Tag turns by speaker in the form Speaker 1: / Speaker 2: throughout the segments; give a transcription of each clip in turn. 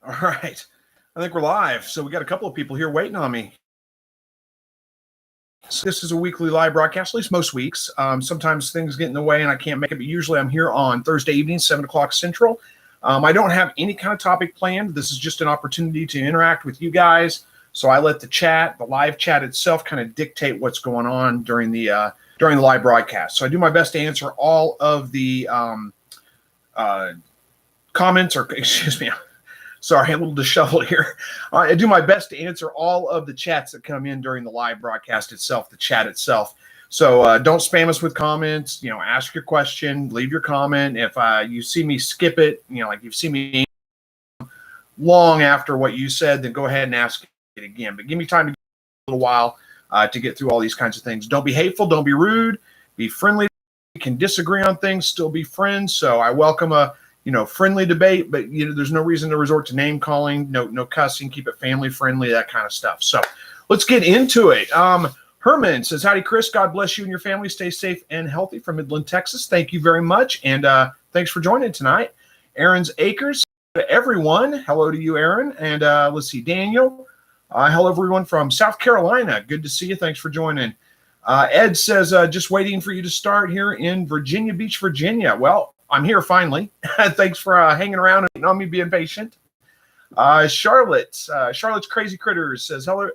Speaker 1: All right. I think we're live. So we got a couple of people here waiting on me. So this is a weekly live broadcast, at least most weeks. Sometimes things get in the way and I can't make it, but usually I'm here on Thursday evening, 7 o'clock Central. I don't have any kind of topic planned. This is just an opportunity to interact with you guys. So I let the live chat itself kind of dictate what's going on during the live broadcast. So I do my best to answer all of the comments, or excuse me, sorry, a little disheveled here. I do my best to answer all of the chats that come in during the live broadcast itself, the chat itself. So don't spam us with comments. Ask your question, leave your comment. If you see me skip it, like you've seen me long after what you said, then go ahead and ask it again. But give me time to a little while to get through all these kinds of things. Don't be hateful. Don't be rude. Be friendly. You can disagree on things, still be friends. So I welcome a friendly debate, but there's no reason to resort to name calling, no cussing, keep it family friendly, that kind of stuff. So let's get into it. Herman says, howdy, Chris. God bless you and your family. Stay safe and healthy from Midland, Texas. Thank you very much. And thanks for joining tonight. Aaron's Acres, everyone. Hello to you, Aaron. And let's see, Daniel. Hello, everyone from South Carolina. Good to see you. Thanks for joining. Ed says, just waiting for you to start here in Virginia Beach, Virginia. Well, I'm here finally. Thanks for hanging around and on me being patient. Charlotte's Crazy Critters says, hello,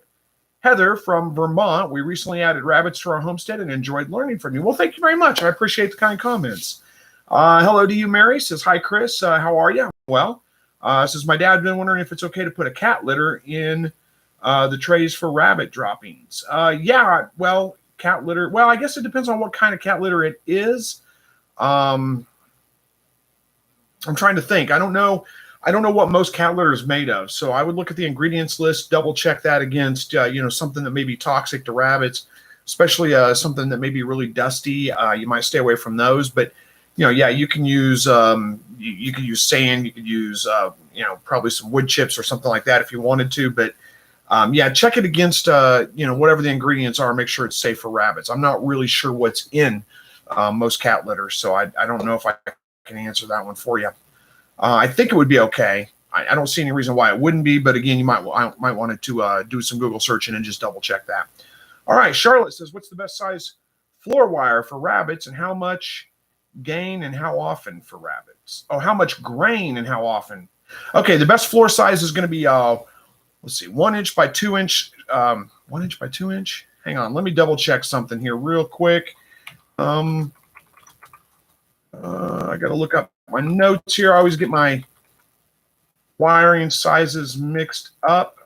Speaker 1: Heather from Vermont. We recently added rabbits to our homestead and enjoyed learning from you. Well, thank you very much. I appreciate the kind comments. Hello to you, Mary. Says, hi, Chris. How are you? Well, says, my dad been wondering if it's okay to put a cat litter in the trays for rabbit droppings. Yeah, well, cat litter. Well, I guess it depends on what kind of cat litter it is. I'm trying to think. I don't know what most cat litter is made of. So I would look at the ingredients list, double check that against, something that may be toxic to rabbits, especially something that may be really dusty. You might stay away from those. But, you can use you could use sand. You could use, probably some wood chips or something like that if you wanted to. But, check it against, whatever the ingredients are. Make sure it's safe for rabbits. I'm not really sure what's in most cat litter. So I don't know if I can answer that one for you. I think it would be okay. I don't see any reason why it wouldn't be, but again, you might want to do some Google searching and just double check that. All right, Charlotte says, what's the best size floor wire for rabbits and how much gain and how often for rabbits? Oh, how much grain and how often? Okay, the best floor size is going to be, let's see, 1 inch by 2 inch, 1 inch by 2 inch. Hang on, let me double check something here real quick. I got to look up my notes here. I always get my wiring sizes mixed up.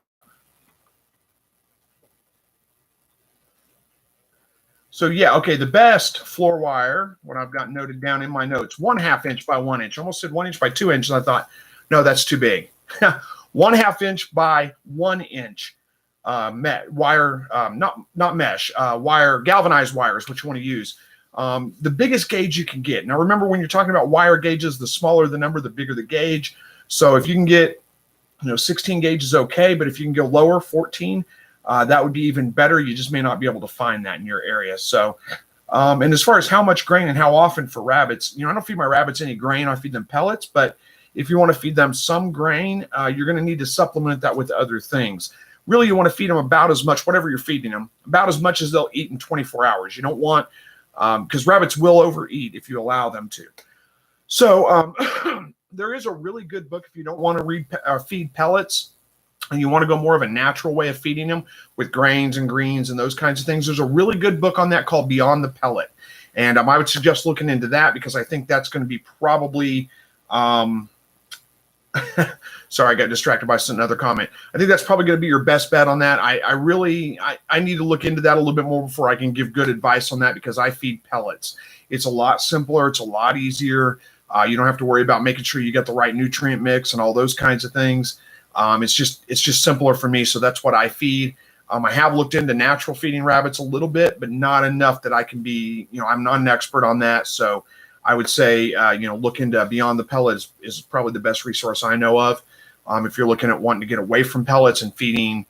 Speaker 1: So yeah, okay, the best floor wire, what I've got noted down in my notes, 1/2 inch by 1 inch. I almost said 1 inch by 2 inches. I thought, no, that's too big. 1/2 inch by 1 inch wire, not mesh, wire, galvanized wires, which you want to use. The biggest gauge you can get. Now, remember, when you're talking about wire gauges, the smaller the number, the bigger the gauge. So if you can get, 16 gauge is okay, but if you can go lower, 14, that would be even better. You just may not be able to find that in your area. So, and as far as how much grain and how often for rabbits, I don't feed my rabbits any grain. I feed them pellets, but if you want to feed them some grain, you're going to need to supplement that with other things. Really, you want to feed them about as much, whatever you're feeding them, about as much as they'll eat in 24 hours. You don't want, because rabbits will overeat if you allow them to. So there is a really good book if you don't want to feed pellets and you want to go more of a natural way of feeding them with grains and greens and those kinds of things. There's a really good book on that called Beyond the Pellet. And I would suggest looking into that because I think that's going to be probably sorry, I got distracted by another comment. I think that's probably going to be your best bet on that. I need to look into that a little bit more before I can give good advice on that because I feed pellets. It's a lot simpler. It's a lot easier. You don't have to worry about making sure you get the right nutrient mix and all those kinds of things. It's just simpler for me. So that's what I feed. I have looked into natural feeding rabbits a little bit, but not enough that I can be, I'm not an expert on that. So I would say, look into Beyond the Pellet is probably the best resource I know of. If you're looking at wanting to get away from pellets and feeding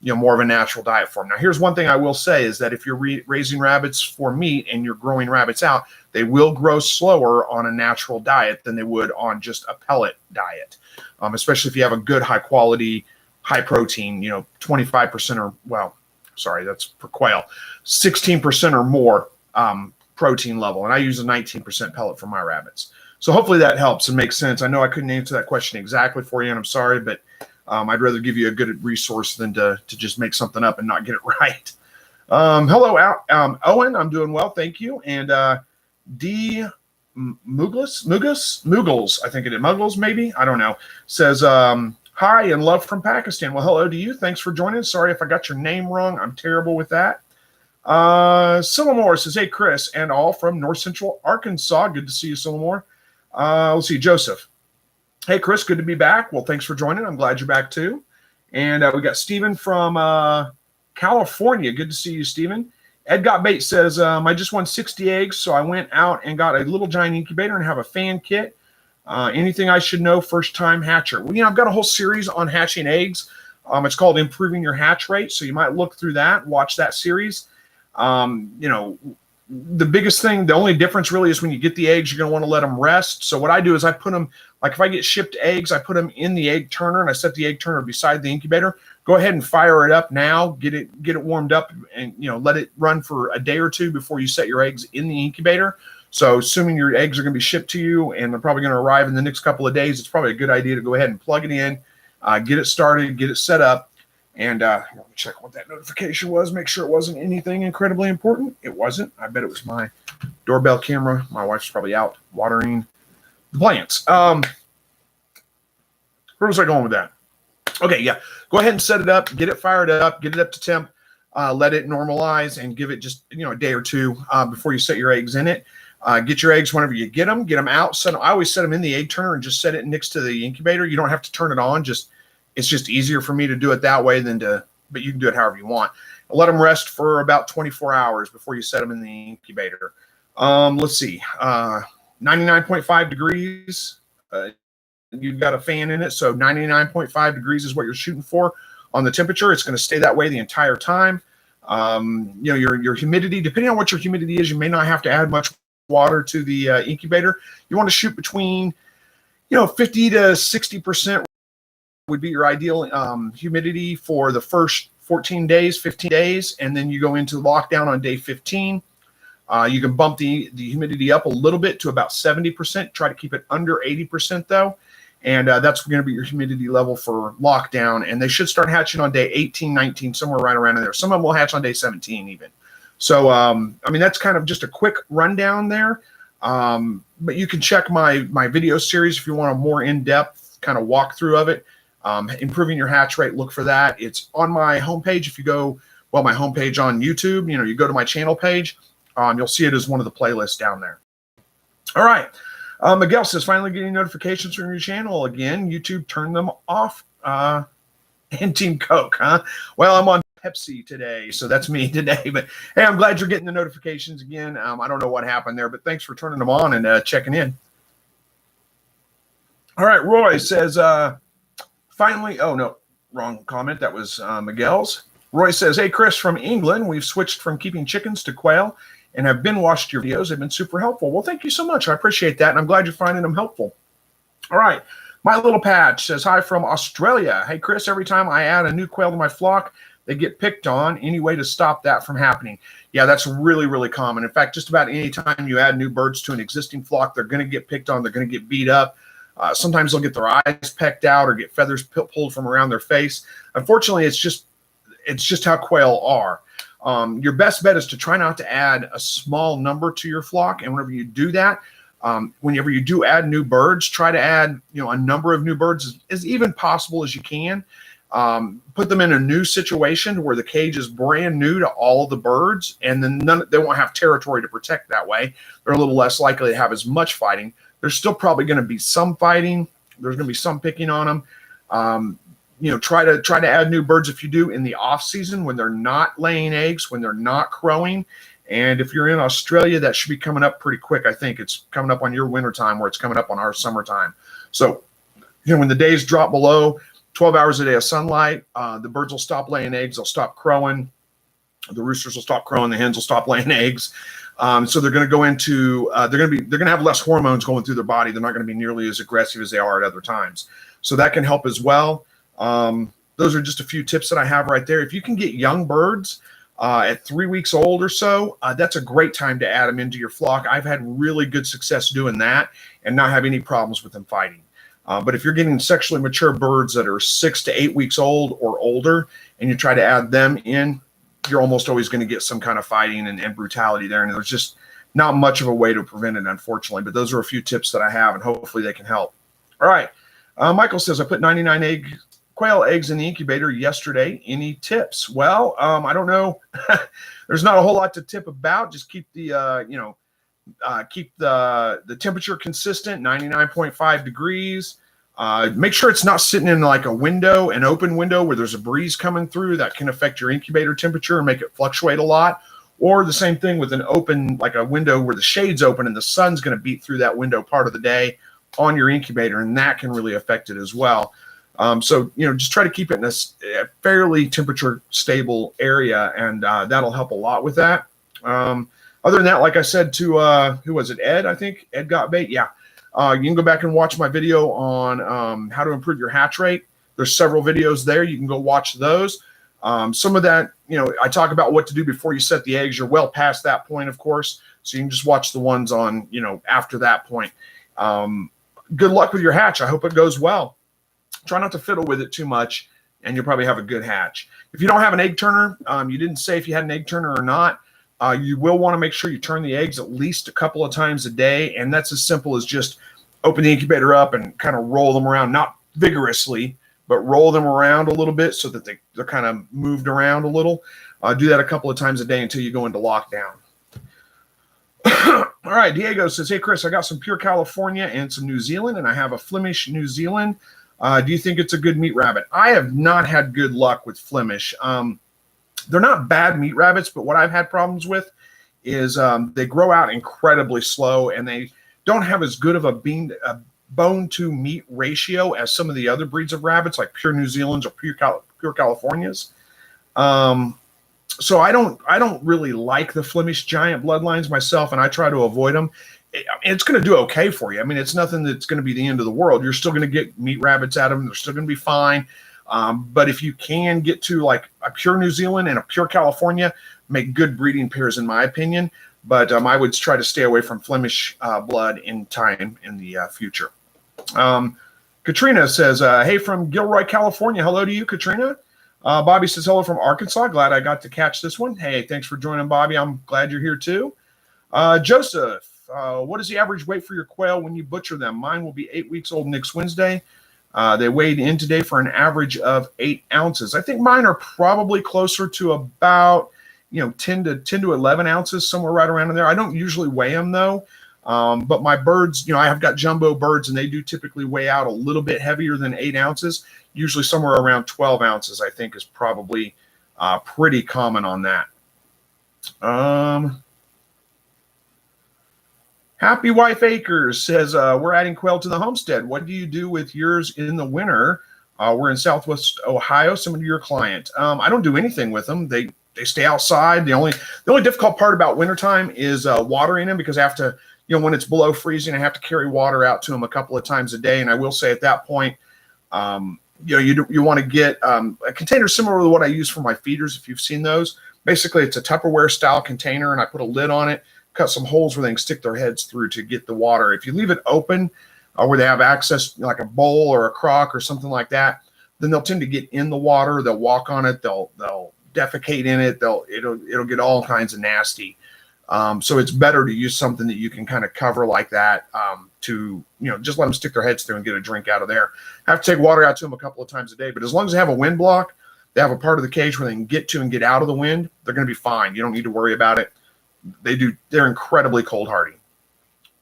Speaker 1: more of a natural diet for them. Now, here's one thing I will say is that if you're raising rabbits for meat and you're growing rabbits out, they will grow slower on a natural diet than they would on just a pellet diet, especially if you have a good high quality, high protein, 25% or, well, sorry, that's for quail, 16% or more protein level. And I use a 19% pellet for my rabbits. So hopefully that helps and makes sense. I know I couldn't answer that question exactly for you, and I'm sorry, but I'd rather give you a good resource than to just make something up and not get it right. Hello, Owen. I'm doing well, thank you. And D. Muggles, I think it is. Muggles, maybe? I don't know. Says, hi and love from Pakistan. Well, hello to you. Thanks for joining. Sorry if I got your name wrong. I'm terrible with that. Sillamore says, hey, Chris, and all from North Central Arkansas. Good to see you, Sillamore. Let's see, Joseph. Hey, Chris, good to be back. Well, thanks for joining. I'm glad you're back, too. And we got Stephen from California. Good to see you, Stephen. Ed Got Bait says, I just won 60 eggs, so I went out and got a little giant incubator and have a fan kit. Anything I should know first-time hatcher? Well, I've got a whole series on hatching eggs. It's called Improving Your Hatch Rate, so you might look through that, watch that series. The biggest thing, the only difference really is when you get the eggs, you're going to want to let them rest. So what I do is I put them, like if I get shipped eggs, I put them in the egg turner and I set the egg turner beside the incubator. Go ahead and fire it up now, get it warmed up and, let it run for a day or two before you set your eggs in the incubator. So assuming your eggs are going to be shipped to you and they're probably going to arrive in the next couple of days, it's probably a good idea to go ahead and plug it in, get it started, get it set up. And let me check what that notification was, make sure it wasn't anything incredibly important. It wasn't. I bet it was my doorbell camera. My wife's probably out watering the plants. Where was I going with that? Okay, yeah. Go ahead and set it up, get it fired up, get it up to temp, let it normalize, and give it just a day or two before you set your eggs in it. Get your eggs whenever you get them out. I always set them in the egg turner and just set it next to the incubator. You don't have to turn it on, it's just easier for me to do it that way but you can do it however you want. Let them rest for about 24 hours before you set them in the incubator. Let's see, 99.5 degrees. You've got a fan in it, so 99.5 degrees is what you're shooting for on the temperature. It's going to stay that way the entire time. Your humidity, depending on what your humidity is, you may not have to add much water to the incubator. You want to shoot between 50 to 60% would be your ideal humidity for the first 15 days, and then you go into lockdown on day 15. You can bump the humidity up a little bit to about 70%. Try to keep it under 80% though, and that's going to be your humidity level for lockdown. And they should start hatching on day 18, 19, somewhere right around in there. Some of them will hatch on day 17 even. So that's kind of just a quick rundown there. But you can check my video series if you want a more in-depth kind of walkthrough of it. Improving your hatch rate, look for that. It's on my homepage. If you go, my homepage on YouTube, you go to my channel page, you'll see it as one of the playlists down there. All right. Miguel says, finally getting notifications from your channel again. YouTube turned them off. And Team Coke, huh? Well, I'm on Pepsi today, so that's me today. But hey, I'm glad you're getting the notifications again. I don't know what happened there, but thanks for turning them on and checking in. All right. Roy says, finally, oh no, wrong comment. That was Miguel's. Roy says, hey, Chris from England. We've switched from keeping chickens to quail and have been watched your videos. They've been super helpful. Well, thank you so much. I appreciate that. And I'm glad you're finding them helpful. All right. My Little Patch says, hi from Australia. Hey, Chris, every time I add a new quail to my flock, they get picked on. Any way to stop that from happening? Yeah, that's really, really common. In fact, just about any time you add new birds to an existing flock, they're going to get picked on. They're going to get beat up. Sometimes they'll get their eyes pecked out or get feathers pulled from around their face. Unfortunately, it's just how quail are. Your best bet is to try not to add a small number to your flock. And whenever you do that, whenever you do add new birds, try to add a number of new birds as even possible as you can. Put them in a new situation where the cage is brand new to all of the birds, and then they won't have territory to protect that way. They're a little less likely to have as much fighting. There's still probably going to be some fighting. There's going to be some picking on them. Try to add new birds if you do in the off season when they're not laying eggs, when they're not crowing. And if you're in Australia, that should be coming up pretty quick. I think it's coming up on your winter time where it's coming up on our summertime. So, when the days drop below 12 hours a day of sunlight. The birds will stop laying eggs. They'll stop crowing. The roosters will stop crowing. The hens will stop laying eggs. So they're going to go into, they're going to have less hormones going through their body. They're not going to be nearly as aggressive as they are at other times. So that can help as well. Those are just a few tips that I have right there. If you can get young birds at 3 weeks old or so, that's a great time to add them into your flock. I've had really good success doing that and not have any problems with them fighting. But if you're getting sexually mature birds that are 6 to 8 weeks old or older, and you try to add them in, you're almost always going to get some kind of fighting and brutality there. And there's just not much of a way to prevent it, unfortunately. But those are a few tips that I have, and hopefully they can help. All right. Michael says, I put 99 quail eggs in the incubator yesterday. Any tips? Well, I don't know. There's not a whole lot to tip about. Just keep the, keep the temperature consistent, 99.5 degrees. Make sure it's not sitting in like a window, an open window where there's a breeze coming through that can affect your incubator temperature and make it fluctuate a lot. Or the same thing with an open, like a window where the shade's open and the sun's going to beat through that window part of the day on your incubator, and that can really affect it as well. So, just try to keep it in a fairly temperature stable area, and that'll help a lot with that. Other than that, like I said to, who was it? Ed, I think. Ed Got Bait. Yeah. You can go back and watch my video on how to improve your hatch rate. There's several videos there. You can go watch those. Some of that, I talk about what to do before you set the eggs. You're well past that point, of course. So you can just watch the ones on, after that point. Good luck with your hatch. I hope it goes well. Try not to fiddle with it too much, and you'll probably have a good hatch. If you don't have an egg turner, you didn't say if you had an egg turner or not. You will want to make sure you turn the eggs at least a couple of times a day, and that's as simple as just open the incubator up and kind of roll them around, not vigorously, but roll them around a little bit so that they're kind of moved around a little. Do that a couple of times a day until you go into lockdown. All right, Diego says, hey, Chris, I got some pure California and some New Zealand, and I have a Flemish New Zealand. Do you think it's a good meat rabbit? I have not had good luck with Flemish. They're not bad meat rabbits, but what I've had problems with is they grow out incredibly slow, and they don't have as good of a bone-to-meat ratio as some of the other breeds of rabbits, like pure New Zealands or pure Californias. So I don't really like the Flemish giant bloodlines myself, and I try to avoid them. It's going to do okay for you. I mean, it's nothing that's going to be the end of the world. You're still going to get meat rabbits out of them. They're still going to be fine. But if you can get to like a pure New Zealand and a pure California, make good breeding pairs, in my opinion. But I would try to stay away from Flemish blood in time in the future. Katrina says, hey, from Gilroy, California. Hello to you, Katrina. Bobby says, hello from Arkansas. Glad I got to catch this one. Hey, thanks for joining, Bobby. I'm glad you're here too. Joseph, what is the average weight for your quail when you butcher them? Mine will be 8 weeks old next Wednesday. They weighed in today for an average of 8 ounces. I think mine are probably closer to about, 10 to 11 ounces, somewhere right around in there. I don't usually weigh them though. But my birds, I have got jumbo birds, and they do typically weigh out a little bit heavier than 8 ounces. Usually somewhere around 12 ounces, I think, is probably pretty common on that. Happy Wife Acres says, we're adding quail to the homestead. What do you do with yours in the winter? We're in Southwest Ohio, similar to your client. I don't do anything with them. They stay outside. The only difficult part about wintertime is watering them, because I have to, when it's below freezing, I have to carry water out to them a couple of times a day. And I will say at that point, you want to get a container similar to what I use for my feeders, if you've seen those. Basically, it's a Tupperware style container, and I put a lid on it, cut some holes where they can stick their heads through to get the water. If you leave it open where they have access, like a bowl or a crock or something like that, then they'll tend to get in the water. They'll walk on it. They'll defecate in it. It'll get all kinds of nasty. So it's better to use something that you can kind of cover like that to, just let them stick their heads through and get a drink out of there. I have to take water out to them a couple of times a day, but as long as they have a wind block, they have a part of the cage where they can get to and get out of the wind, they're going to be fine. You don't need to worry about it. They're incredibly cold hardy.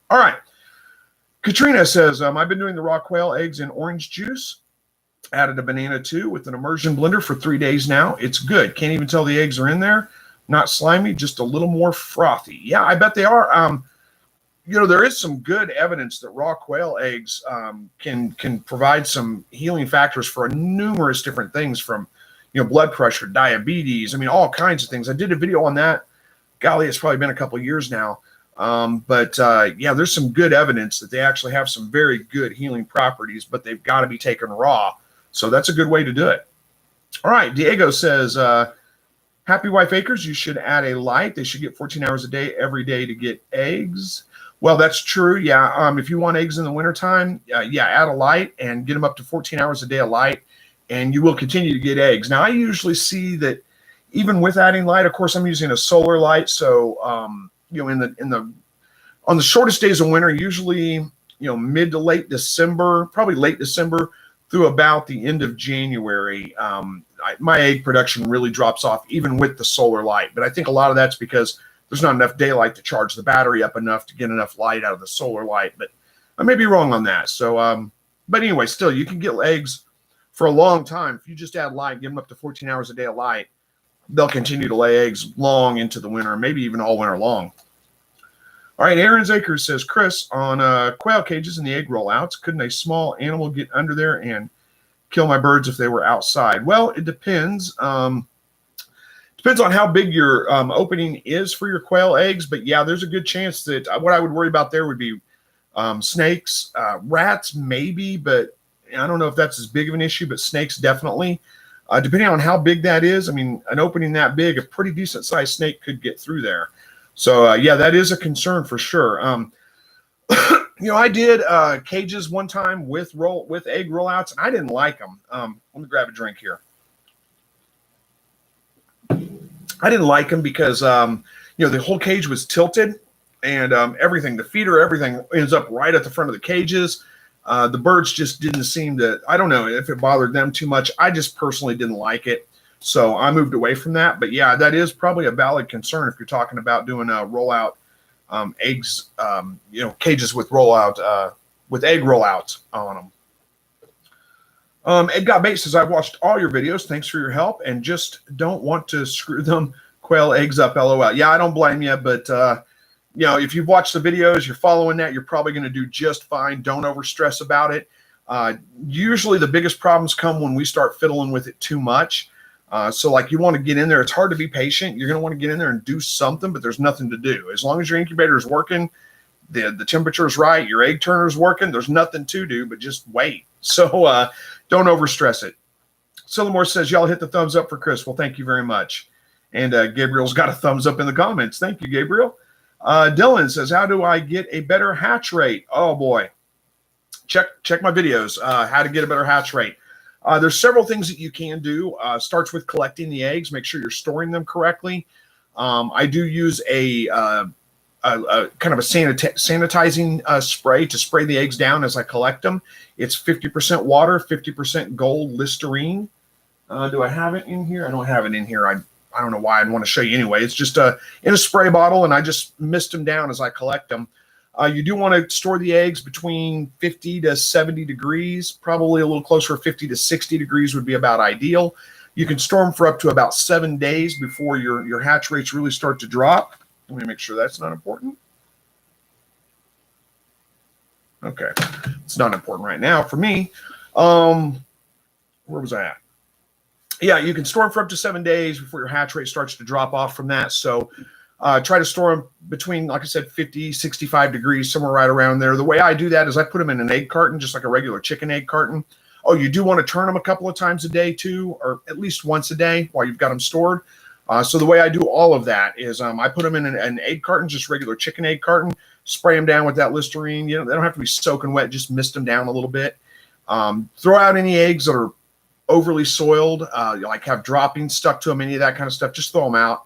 Speaker 1: All right. Katrina says, I've been doing the raw quail eggs in orange juice. Added a banana too with an immersion blender for 3 days now. It's good. Can't even tell the eggs are in there. Not slimy, just a little more frothy. Yeah, I bet they are. there is some good evidence that raw quail eggs can provide some healing factors for numerous different things, from blood pressure, diabetes. I mean, all kinds of things. I did a video on that. Golly, it's probably been a couple of years now. But there's some good evidence that they actually have some very good healing properties, but they've got to be taken raw. So that's a good way to do it. All right, Diego says, Happy Wife Acres, you should add a light. They should get 14 hours a day every day to get eggs. Well, that's true. Yeah. If you want eggs in the wintertime, add a light and get them up to 14 hours a day of light, and you will continue to get eggs. Now, I usually see that even with adding light, of course, I'm using a solar light. So, on the shortest days of winter, usually, mid to late December, probably late December through about the end of January, my egg production really drops off even with the solar light. But I think a lot of that's because there's not enough daylight to charge the battery up enough to get enough light out of the solar light. But I may be wrong on that. So, but anyway, still, you can get eggs for a long time. If you just add light, give them up to 14 hours a day of light, they'll continue to lay eggs long into the winter, maybe even all winter long. All right, Aaron's Acres says, Chris, on quail cages and the egg rollouts, couldn't a small animal get under there and kill my birds if they were outside? Well, it depends. Depends on how big your opening is for your quail eggs. But yeah, there's a good chance that what I would worry about there would be snakes, rats maybe, but I don't know if that's as big of an issue, but snakes definitely. Depending on how big that is, I mean, an opening that big, a pretty decent sized snake could get through there. So that is a concern for sure. I did cages one time with egg rollouts, and I didn't like them. Let me grab a drink here. I didn't like them because the whole cage was tilted, and everything, the feeder, everything ends up right at the front of the cages. The birds just didn't seem to, I don't know if it bothered them too much. I just personally didn't like it. So I moved away from that. But yeah, that is probably a valid concern if you're talking about doing a rollout eggs, cages with rollout, with egg rollouts on them. Ed Got Bait says, I've watched all your videos. Thanks for your help, and just don't want to screw them quail eggs up. LOL. Yeah, I don't blame you, but if you've watched the videos, you're following that, you're probably going to do just fine. Don't overstress about it. Usually the biggest problems come when we start fiddling with it too much. So like you want to get in there. It's hard to be patient. You're going to want to get in there and do something, but there's nothing to do. As long as your incubator is working, the temperature is right, your egg turner is working, there's nothing to do but just wait. So don't overstress it. Sillamore says, y'all hit the thumbs up for Chris. Well, thank you very much. And Gabriel's got a thumbs up in the comments. Thank you, Gabriel. Dylan says, how do I get a better hatch rate? Oh boy. Check my videos, how to get a better hatch rate. There's several things that you can do. Starts with collecting the eggs. Make sure you're storing them correctly. I do use a kind of a sanitizing spray to spray the eggs down as I collect them. It's 50% water, 50% gold Listerine. Do I have it in here? I don't have it in here. I don't know why I'd want to show you anyway. It's just in a spray bottle, and I just mist them down as I collect them. You do want to store the eggs between 50 to 70 degrees, probably a little closer, 50 to 60 degrees would be about ideal. You can store them for up to about 7 days before your hatch rates really start to drop. Let me make sure that's not important. Okay, it's not important right now for me. Where was I at? Yeah, you can store them for up to 7 days before your hatch rate starts to drop off from that. So try to store them between, like I said, 50, 65 degrees, somewhere right around there. The way I do that is I put them in an egg carton, just like a regular chicken egg carton. Oh, you do want to turn them a couple of times a day too, or at least once a day while you've got them stored. So the way I do all of that is I put them in an egg carton, just regular chicken egg carton, spray them down with that Listerine. They don't have to be soaking wet, just mist them down a little bit. Throw out any eggs that are overly soiled, like have droppings stuck to them, any of that kind of stuff. Just throw them out.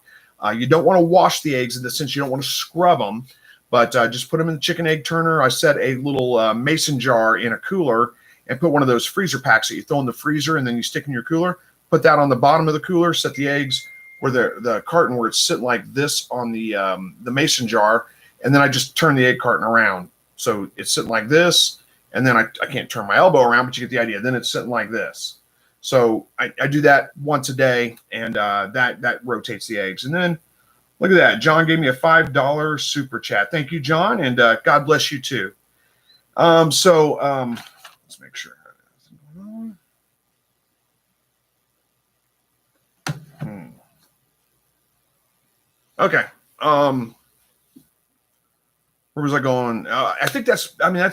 Speaker 1: You don't want to wash the eggs in the sense you don't want to scrub them, but just put them in the chicken egg turner. I set a little mason jar in a cooler and put one of those freezer packs that you throw in the freezer and then you stick in your cooler. Put that on the bottom of the cooler. Set the eggs where the carton where it's sitting like this on the mason jar, and then I just turn the egg carton around so it's sitting like this, and then I can't turn my elbow around, but you get the idea. Then it's sitting like this. So I do that once a day, and that rotates the eggs. And then Look at that. John gave me a $5 super chat. Thank you, John, and God bless you too. Let's make sure. Okay. Where was I going? I think that's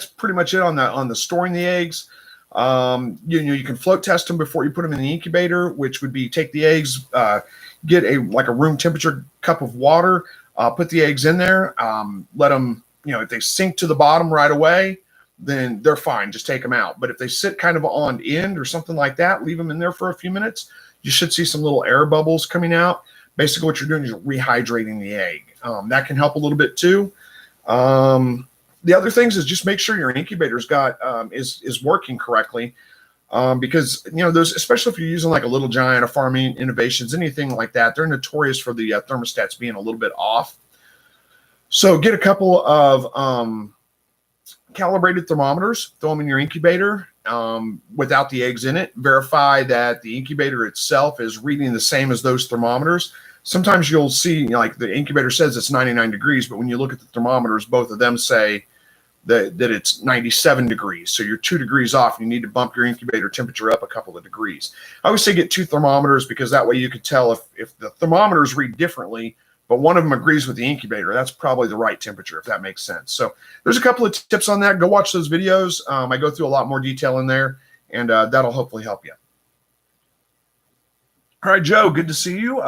Speaker 1: pretty much it on the storing the eggs. You can float test them before you put them in the incubator, which would be take the eggs, get a room temperature cup of water, put the eggs in there, let them, if they sink to the bottom right away, then they're fine. Just take them out. But if they sit kind of on end or something like that, leave them in there for a few minutes. You should see some little air bubbles coming out. Basically, what you're doing is rehydrating the egg. That can help a little bit too. The other things is just make sure your incubator's got is working correctly, because those, especially if you're using like a Little Giant, a Farming Innovations, anything like that, they're notorious for the thermostats being a little bit off. So get a couple of calibrated thermometers, throw them in your incubator without the eggs in it. Verify that the incubator itself is reading the same as those thermometers. Sometimes you'll see, like the incubator says it's 99 degrees, but when you look at the thermometers, both of them say that it's 97 degrees. So you're 2 degrees off, and you need to bump your incubator temperature up a couple of degrees. I always say get 2 thermometers, because that way you can tell if the thermometers read differently, but one of them agrees with the incubator, that's probably the right temperature, if that makes sense. So there's a couple of tips on that. Go watch those videos. I go through a lot more detail in there, and that'll hopefully help you. All right, Joe, good to see you.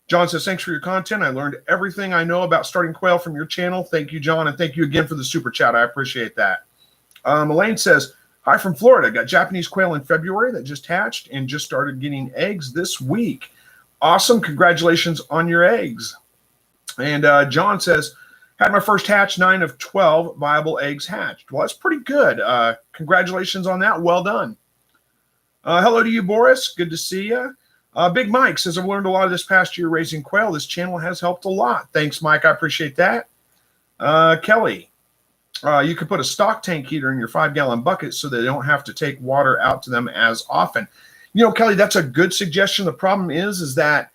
Speaker 1: John says, thanks for your content. I learned everything I know about starting quail from your channel. Thank you, John, and thank you again for the super chat. I appreciate that. Elaine says, hi from Florida. Got Japanese quail in February that just hatched and just started getting eggs this week. Awesome. Congratulations on your eggs. And John says, had my first hatch, 9 of 12 viable eggs hatched. Well, that's pretty good. Congratulations on that. Well done. Hello to you, Boris. Good to see you. Big Mike says, I've learned a lot of this past year raising quail. This channel has helped a lot. Thanks, Mike. I appreciate that. Kelly, you could put a stock tank heater in your 5-gallon bucket so they don't have to take water out to them as often. Kelly, that's a good suggestion. The problem is that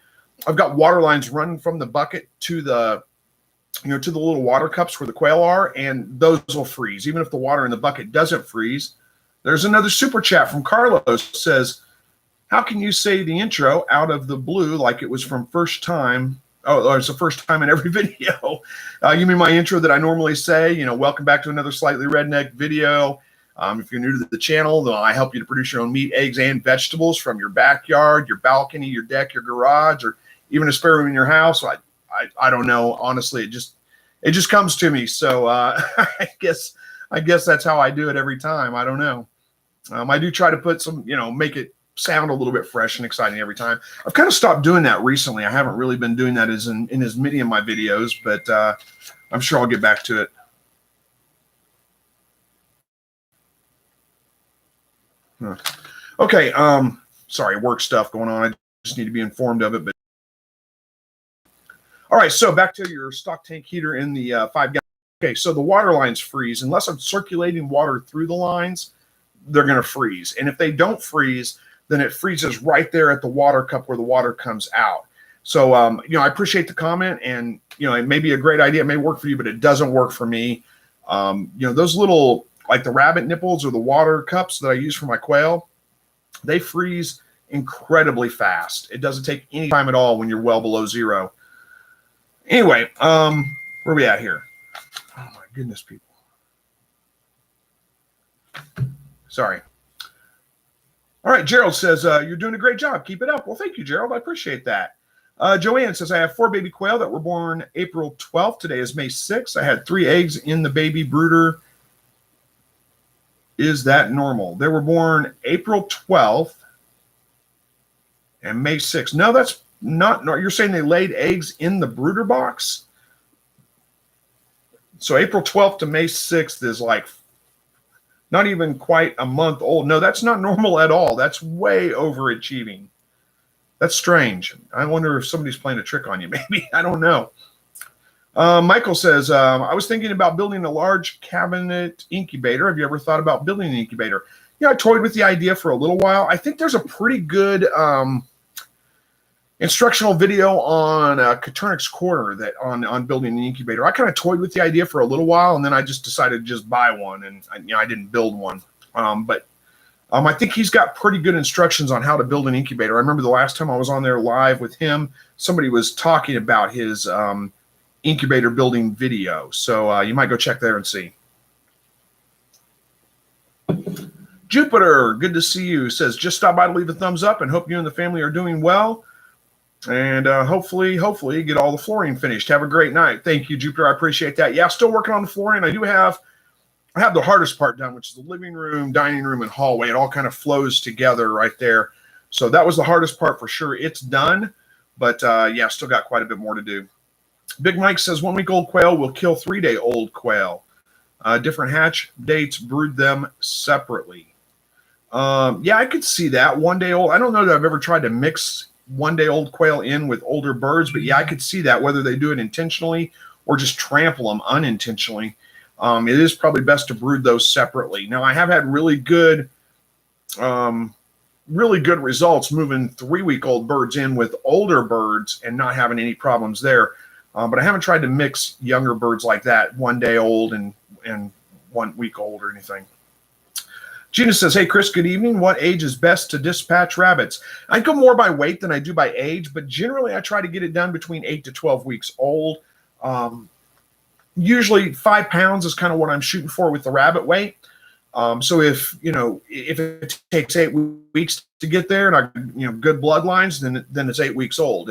Speaker 1: I've got water lines running from the bucket to the little water cups where the quail are, and those will freeze. Even if the water in the bucket doesn't freeze. There's another super chat from Carlos. Says, how can you say the intro out of the blue like it was from first time? Oh, it's the first time in every video. You mean my intro that I normally say, welcome back to another Slightly Rednecked video. If you're new to the channel, I help you to produce your own meat, eggs, and vegetables from your backyard, your balcony, your deck, your garage, or even a spare room in your house. I don't know. Honestly, it just comes to me. So I guess that's how I do it every time. I don't know. I do try to put some, make it sound a little bit fresh and exciting every time. I've kind of stopped doing that recently. I haven't really been doing that in as many of my videos, but I'm sure I'll get back to it. Okay. Sorry, work stuff going on. I just need to be informed of it. But all right, so back to your stock tank heater in the 5-gallon. Okay, so the water lines freeze. Unless I'm circulating water through the lines, they're going to freeze. And if they don't freeze, then it freezes right there at the water cup where the water comes out. So, I appreciate the comment, and, it may be a great idea. It may work for you, but it doesn't work for me. Those little, like the rabbit nipples or the water cups that I use for my quail, they freeze incredibly fast. It doesn't take any time at all when you're well below zero. Anyway, where are we at here? Oh, my goodness, people. Sorry. All right, Gerald says, you're doing a great job. Keep it up. Well, thank you, Gerald. I appreciate that. Joanne says, I have 4 baby quail that were born April 12th. Today is May 6th. I had 3 eggs in the baby brooder. Is that normal? They were born April 12th and May 6th. No, that's not. You're saying they laid eggs in the brooder box? So April 12th to May 6th is like not even quite a month old. No, that's not normal at all. That's way overachieving. That's strange. I wonder if somebody's playing a trick on you, maybe. I don't know. Michael says, I was thinking about building a large cabinet incubator. Have you ever thought about building an incubator? I toyed with the idea for a little while. I think there's a pretty good instructional video on Caternix Corner that on building an incubator. I kind of toyed with the idea for a little while, and then I just decided to just buy one, and I didn't build one. But I think he's got pretty good instructions on how to build an incubator. I remember the last time I was on there live with him, somebody was talking about his incubator building video. So you might go check there and see. Jupiter, good to see you. Says, just stop by to leave a thumbs up and hope you and the family are doing well. And hopefully get all the flooring finished. Have a great night. Thank you, Jupiter. I appreciate that. Yeah, still working on the flooring. I have the hardest part done, which is the living room, dining room, and hallway. It all kind of flows together right there. So that was the hardest part for sure. It's done, but yeah, still got quite a bit more to do. Big Mike says 1 week old quail will kill 3-day-old quail. Different hatch dates, brood them separately. Yeah, I could see that. 1 day old. I don't know that I've ever tried to mix 1 day old quail in with older birds, but yeah, I could see that, whether they do it intentionally or just trample them unintentionally. It is probably best to brood those separately. Now, I have had really good results moving 3-week-old birds in with older birds and not having any problems there. But I haven't tried to mix younger birds like that, 1 day old and 1 week old or anything. Gina says, hey, Chris, good evening. What age is best to dispatch rabbits? I go more by weight than I do by age, but generally I try to get it done between 8 to 12 weeks old. Usually 5 pounds is kind of what I'm shooting for with the rabbit weight. So if it takes 8 weeks to get there and I, good bloodlines, then it's 8 weeks old.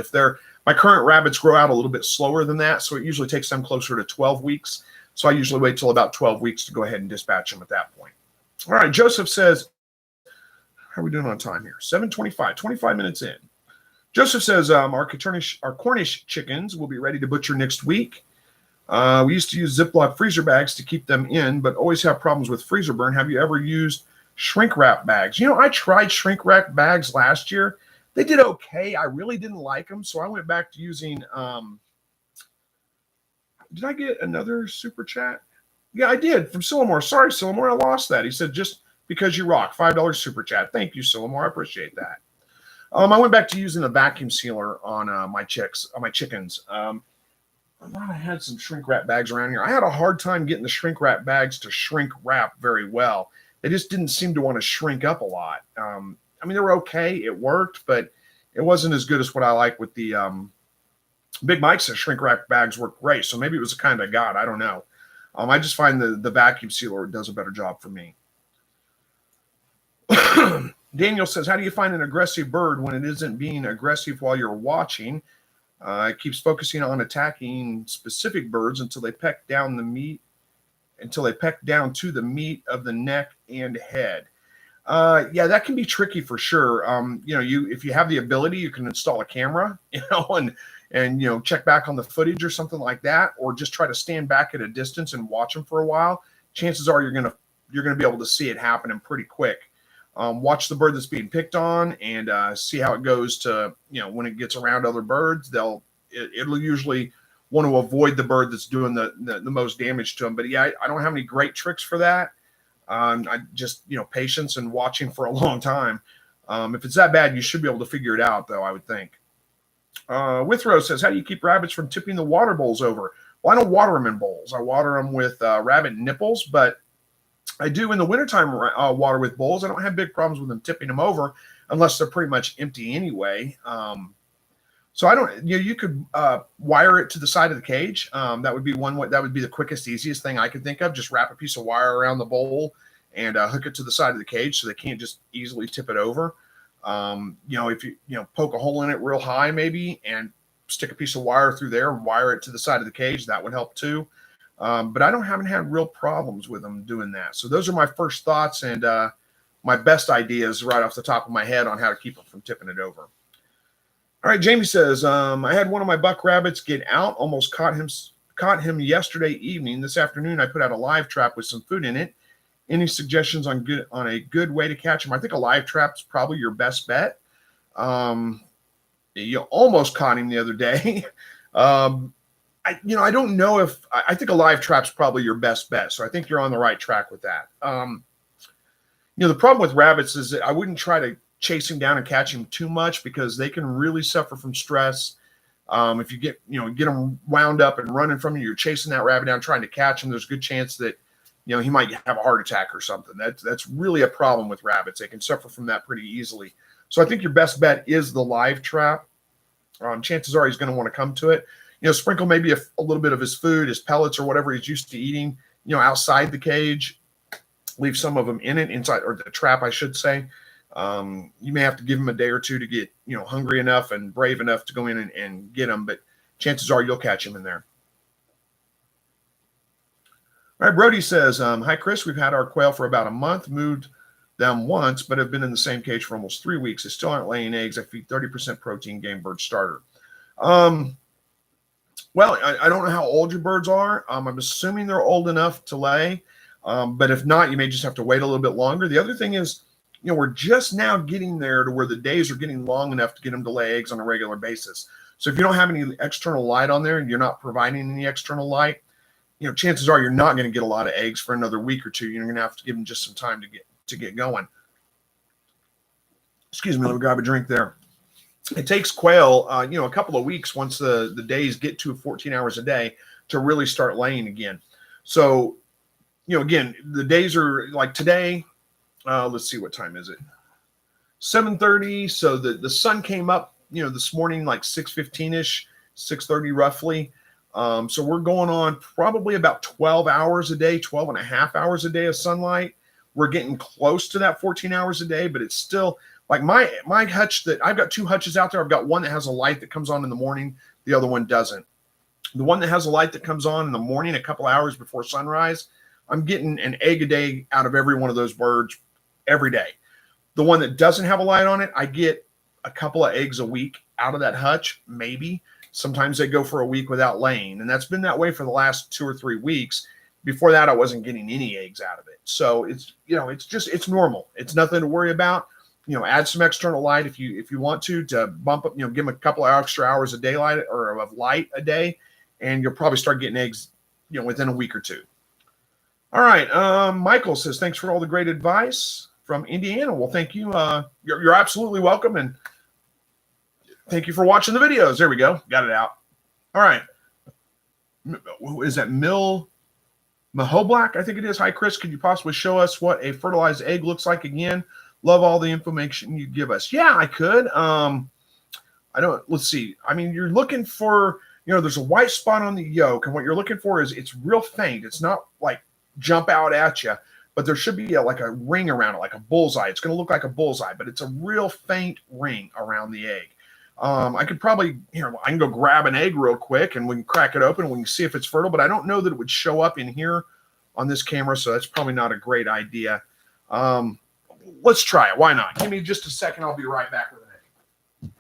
Speaker 1: My current rabbits grow out a little bit slower than that, so it usually takes them closer to 12 weeks. So I usually wait till about 12 weeks to go ahead and dispatch them at that point. All right, Joseph says, how are we doing on time here? 7:25, 25 minutes in. Joseph says, our Cornish chickens will be ready to butcher next week. We used to use Ziploc freezer bags to keep them in, but always have problems with freezer burn. Have you ever used shrink wrap bags? I tried shrink wrap bags last year. They did okay. I really didn't like them, so I went back to using, did I get another super chat? Yeah, I did, from Sillamore. Sorry, Sillamore, I lost that. He said, just because you rock, $5 super chat. Thank you, Sillamore. I appreciate that. I went back to using a vacuum sealer on my chickens. I thought I had some shrink wrap bags around here. I had a hard time getting the shrink wrap bags to shrink wrap very well. They just didn't seem to want to shrink up a lot. They were okay. It worked, but it wasn't as good as what I like with the Big Mike says shrink wrap bags work great. So maybe it was a kind of God. I don't know. I just find the vacuum sealer does a better job for me. Daniel says, how do you find an aggressive bird when it isn't being aggressive while you're watching? It keeps focusing on attacking specific birds until they peck down to the meat of the neck and head. Yeah, that can be tricky for sure. If you have the ability, you can install a camera, and check back on the footage or something like that, or just try to stand back at a distance and watch them for a while. Chances are you're gonna be able to see it happening pretty quick. Watch the bird that's being picked on and see how it goes to, when it gets around other birds, it'll usually want to avoid the bird that's doing the most damage to them. But yeah, I don't have any great tricks for that. I just, patience and watching for a long time. If it's that bad, you should be able to figure it out though, I would think. Withrow says, how do you keep rabbits from tipping the water bowls over? Well, I don't water them in bowls. I water them with rabbit nipples, but I do in the wintertime water with bowls. I don't have big problems with them tipping them over unless they're pretty much empty anyway. So I don't, you could wire it to the side of the cage. That would be that would be the quickest, easiest thing I could think of. Just wrap a piece of wire around the bowl and hook it to the side of the cage so they can't just easily tip it over. If you poke a hole in it real high maybe and stick a piece of wire through there and wire it to the side of the cage, that would help too. But I haven't had real problems with them doing that. So those are my first thoughts and my best ideas right off the top of my head on how to keep them from tipping it over. All right, Jamie says, I had one of my buck rabbits get out, almost caught him yesterday evening. This afternoon, I put out a live trap with some food in it. Any suggestions on a good way to catch him? I think a live trap is probably your best bet. You almost caught him the other day. I don't know if I think a live trap's probably your best bet. So I think you're on the right track with that. The problem with rabbits is that I wouldn't try to chase him down and catch him too much, because they can really suffer from stress. If you get them wound up and running from you, you're chasing that rabbit down trying to catch him, there's a good chance that he might have a heart attack or something. That's really a problem with rabbits. They can suffer from that pretty easily. So I think your best bet is the live trap. Chances are he's going to want to come to it. Sprinkle maybe a little bit of his food, his pellets, or whatever he's used to eating, outside the cage. Leave some of them in it, inside, or the trap, I should say. You may have to give him a day or two to get, hungry enough and brave enough to go in and get him, but chances are you'll catch him in there. All right, Brody says, hi, Chris. We've had our quail for about a month, moved them once, but have been in the same cage for almost 3 weeks. They still aren't laying eggs. I feed 30% protein game bird starter. Well, I don't know how old your birds are. I'm assuming they're old enough to lay, but if not, you may just have to wait a little bit longer. The other thing is, we're just now getting there to where the days are getting long enough to get them to lay eggs on a regular basis. So if you don't have any external light on there and you're not providing any external light, chances are you're not going to get a lot of eggs for another week or two. You're going to have to give them just some time to get going. Excuse me, let me grab a drink there. It takes quail, a couple of weeks once the days get to 14 hours a day to really start laying again. So, again, the days are like today. Let's see, what time is it? 7:30. So the sun came up, this morning like 6:15-ish, 6:30 roughly. So we're going on probably about 12 hours a day, 12 and a half hours a day of sunlight. We're getting close to that 14 hours a day, but it's still like my hutch that I've got 2 hutches out there. I've got one that has a light that comes on in the morning. The other one doesn't. The one that has a light that comes on in the morning, a couple hours before sunrise, I'm getting an egg a day out of every one of those birds every day. The one that doesn't have a light on it, I get a couple of eggs a week out of that hutch, maybe. Sometimes they go for a week without laying, and that's been that way for the last 2 or 3 weeks. Before that, I wasn't getting any eggs out of it. So it's, it's normal. It's nothing to worry about. Add some external light if you want to bump up, give them a couple of extra hours of daylight or of light a day, and you'll probably start getting eggs, within a week or two. All right. Michael says, thanks for all the great advice from Indiana. Well, thank you. You're absolutely welcome. And thank you for watching the videos. There we go. Got it out. All right. Is that Mahoblack? I think it is. Hi, Chris. Could you possibly show us what a fertilized egg looks like again? Love all the information you give us. Yeah, I could. Let's see. I mean, you're looking for, there's a white spot on the yolk, and what you're looking for is it's real faint. It's not like jump out at you, but there should be like a ring around it, like a bullseye. It's going to look like a bullseye, but it's a real faint ring around the egg. I could probably, I can go grab an egg real quick and we can crack it open and we can see if it's fertile, but I don't know that it would show up in here on this camera, so that's probably not a great idea. Let's try it. Why not? Give me just a second. I'll be right back with an egg.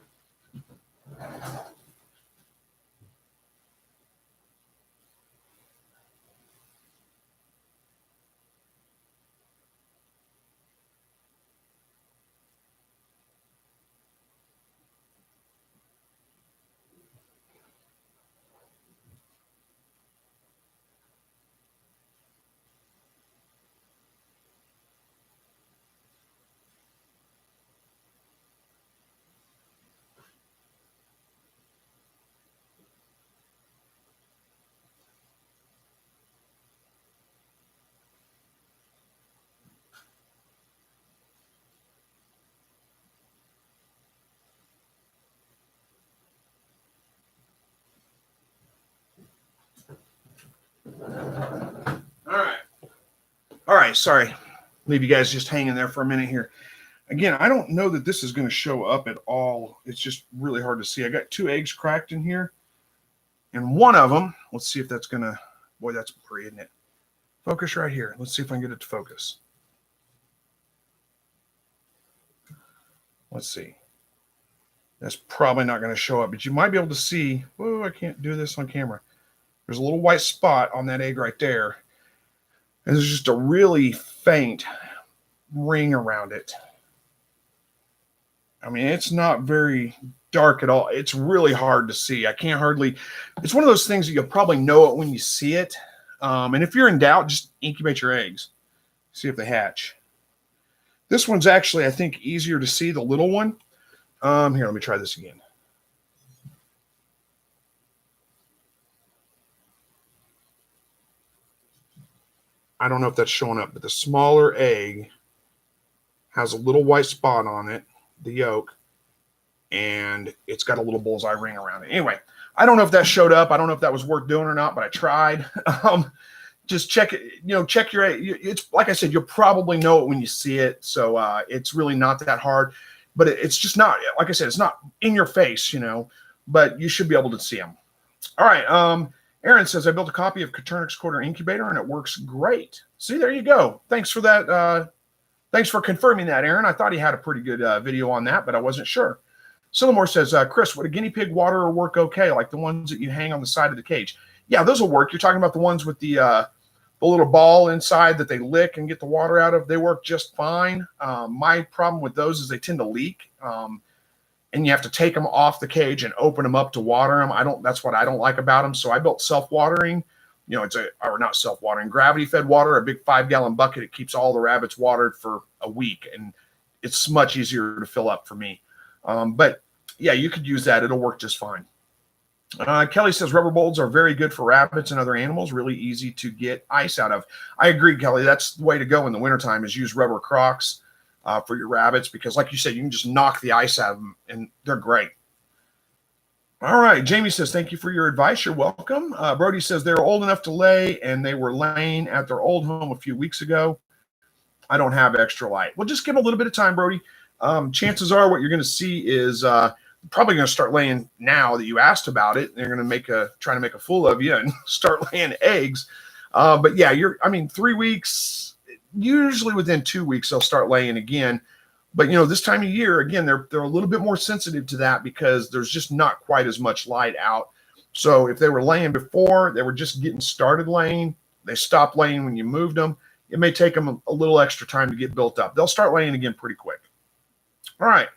Speaker 1: All right. Sorry. Leave you guys just hanging there for a minute here. Again, I don't know that this is going to show up at all. It's just really hard to see. I got 2 eggs cracked in here. And one of them, let's see if that's going to, boy, that's blurry, isn't it? Focus right here. Let's see if I can get it to focus. Let's see. That's probably not going to show up, but you might be able to see, oh, I can't do this on camera. There's a little white spot on that egg right there. And there's just a really faint ring around it. I mean, it's not very dark at all. It's really hard to see. I can't hardly, it's one of those things that you'll probably know it when you see it. And if you're in doubt, just incubate your eggs. See if they hatch. This one's actually, I think, easier to see, the little one. Here, let me try this again. I don't know if that's showing up, but the smaller egg has a little white spot on it, the yolk, and it's got a little bullseye ring around it. Anyway, I don't know if that showed up. I don't know if that was worth doing or not, but I tried. Just check it, check your, it's like I said, you'll probably know it when you see it. So it's really not that hard, but it's just not, like I said, it's not in your face, but you should be able to see them. All right. Aaron says, I built a copy of Copernicus Quarter Incubator and it works great. See, there you go. Thanks for that. Thanks for confirming that, Aaron. I thought he had a pretty good video on that, but I wasn't sure. Sillamore says, Chris, would a guinea pig waterer work okay, like the ones that you hang on the side of the cage? Yeah, those will work. You're talking about the ones with the little ball inside that they lick and get the water out of. They work just fine. My problem with those is they tend to leak, and you have to take them off the cage and open them up to water them. That's what I don't like about them. So I built self-watering. Or not self-watering, gravity-fed water, a big 5-gallon bucket. It keeps all the rabbits watered for a week, and it's much easier to fill up for me. But yeah, you could use that. It'll work just fine. Kelly says rubber bowls are very good for rabbits and other animals, really easy to get ice out of. I agree, Kelly. That's the way to go in the wintertime, is use rubber Crocs for your rabbits, because like you said, you can just knock the ice out of them, and they're great. All right. Jamie says, thank you for your advice. You're welcome. Brody says they're old enough to lay, and they were laying at their old home a few weeks ago. I don't have extra light. Well, just give them a little bit of time, Brody. Chances are what you're going to see is probably going to start laying now that you asked about it. They're going to trying to make a fool of you and start laying eggs. But yeah, 3 weeks, usually within 2 weeks, they'll start laying again. But, this time of year, again, they're a little bit more sensitive to that because there's just not quite as much light out. So if they were laying before, they were just getting started laying, they stopped laying when you moved them, it may take them a little extra time to get built up. They'll start laying again pretty quick. All right.